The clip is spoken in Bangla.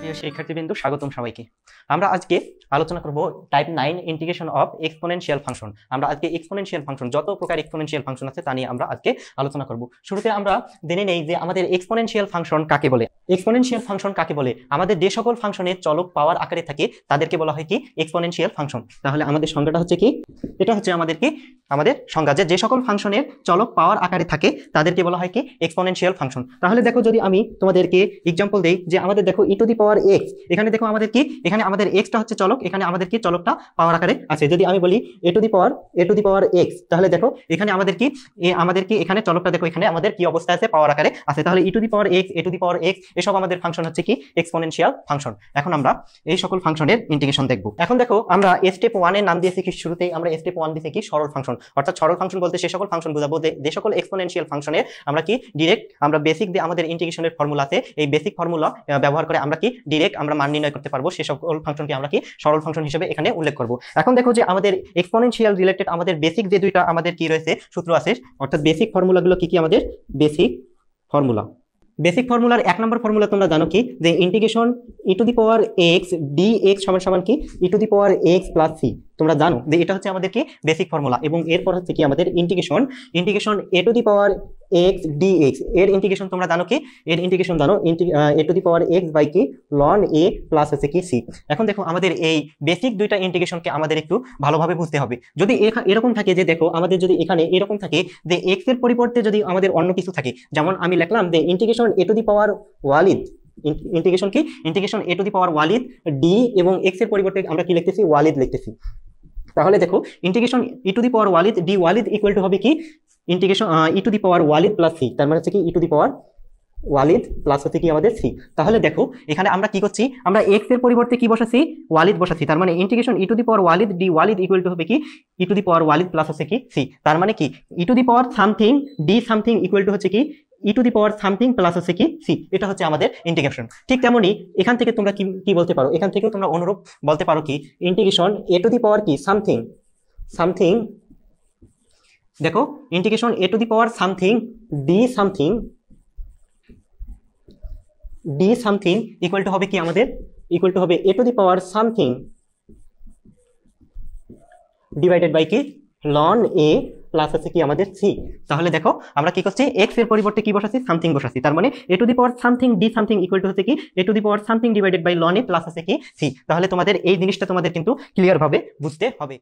প্রিয় শিক্ষার্থীবৃন্দ, স্বাগতম সবাইকে। আমরা আজকে আলোচনা করব type 9 integration of exponential function. আমরা আজকে এক্সপোনেনশিয়াল ফাংশন, যত প্রকার এক্সপোনেনশিয়াল ফাংশন আছে তা নিয়ে আমরা আজকে আলোচনা করব। শুরুতে আমরা জেনে নেই যে আমাদের এক্সপোনেনশিয়াল ফাংশন কাকে বলে। এক্সপোনেনশিয়াল ফাংশন কাকে বলে? আমাদের যে সকল ফাংশনের চলক পাওয়ার আকারে থাকে তাদেরকে বলা হয় কি এক্সপোনেনশিয়াল ফাংশন। তাহলে আমাদের সংজ্ঞাটা হচ্ছে কি? এটা হচ্ছে আমাদের সংজ্ঞা যে সকল ফাংশনের চলক পাওয়ার আকারে থাকে তাদেরকে বলা হয় কি এক্সপোনেনশিয়াল ফাংশন। তাহলে দেখো, যদি আমি তোমাদেরকে এক্সাম্পল দেই যে আমাদের দেখো e two the power x, এখানে দেখো আমাদের কি, এখানে আমাদের x টা হচ্ছে চলক, এখানে আমাদের কি চলকটা পাওয়ার আকারে আছে। যদি আমি বলি a to the power x, তাহলে দেখো এখানে আমাদের কি এখানে চলকটা দেখো এখানে আমাদের কি অবস্থায় আছে, পাওয়ার আকারে আছে। তাহলে e two the power x, a to the power x এসব আমাদের ফাংশন হচ্ছে কি এক্সপোনেনশিয়াল ফাংশন। এখন আমরা এই সকল ফাংশনের ইন্টিগ্রেশন দেখব। এখন দেখো, আমরা স্টেপ 1 এর নাম দিয়েছি কি, শুরুতেই আমরা স্টেপ 1 দিয়েছি কি সরল ফাংশন। অর্থাৎ সরল ফাংশন বলতে সে সকল ফাংশন বোঝাবো যে সকল এক্সপোনেনশিয়াল ফাংশনের আমরা কি ডিরেক্ট আমরা বেসিক দিয়ে আমাদের ইন্টিগ্রেশনের ফর্মুলা আছে, এই বেসিক ফর্মুলা ব্যবহার করে আমরা কি ডিরেক্ট আমরা মান নির্ণয় করতে পারবো। সে সকল ফাংশনকে আমরা কি সরল ফাংশন হিসেবে এখানে উল্লেখ করব। এখন দেখো যে আমাদের এক্সপোনেনশিয়াল রিলেটেড আমাদের বেসিক যে দুইটা আমাদের কি রয়েছে সূত্র আছে, অর্থাৎ বেসিক ফর্মুলাগুলো কি কি আমাদের বেসিক ফর্মুলার 1 নম্বর ফর্মুলা তোমরা জানো কি, যে integration e two the power x dx সমান কি e two the power x plus c। তোমরা জানো যে এটা হচ্ছে আমাদের কি বেসিক ফর্মুলা। এবং এরপর হচ্ছে কি আমাদের integration a to the power x dx, এর ইন্টিগ্রেশন তোমরা জানো কি, এর ইন্টিগ্রেশন জানো a to the power x by কি ln a প্লাস হচ্ছে কি c। এখন দেখো, আমাদের এই বেসিক দুইটা ইন্টিগ্রেশনকে আমাদের একটু ভালোভাবে বুঝতে হবে। যদি এরকম থাকে যে দেখো আমাদের যদি এখানে এরকম থাকে যে x এর পরিবর্তে যদি আমাদের অন্য কিছু থাকে, যেমন আমি লিখলাম যে integration a to the power Walid, integration a to the power Walid d, এবং x এর পরিবর্তে আমরা কি লিখতেছি ওয়ালিদ লিখতেছি। তাহলে দেখো integration e two the power Walid d Walid equal to হবে কি integration e two the power Walid plus c। তার মানে হচ্ছে কি e two the power Walid plus হচ্ছে কি আমাদের c। তাহলে দেখো এখানে আমরা কি করছি, আমরা x এর পরিবর্তে কি বসাচ্ছি ওয়ালিদ বসাচ্ছি। তার মানে integration e two the power Walid d Walid equal to হবে কি e two the power Walid plus হচ্ছে কি c। তার মানে কি e two the power something d something equal to হচ্ছে কি e two the power something plus হচ্ছে কি c। এটা হচ্ছে আমাদের ইন্টিগ্রেশন। ঠিক তেমনি এখান থেকে তোমরা কি বলতে পারো, এখান থেকেও তোমরা অনুরূপ বলতে পারো কি integration a to the power কি সামথিং দেখো integration a to the power something d something equal to হবে কি আমাদের ইকুয়াল টু হবে a to the power something divided by কি ln a প্লাস আছে কি আমাদের c। তাহলে দেখো আমরা কি করছি, x এর পরিবর্তে কি বসাচ্ছি সামথিং বসাচ্ছি। তার মানে a to the power something d something equal to হচ্ছে কি a to the power something divided by ln a plus আছে কি c। তাহলে তোমাদের এই জিনিসটা তোমাদের কিন্তু ক্লিয়ার ভাবে বুঝতে হবে।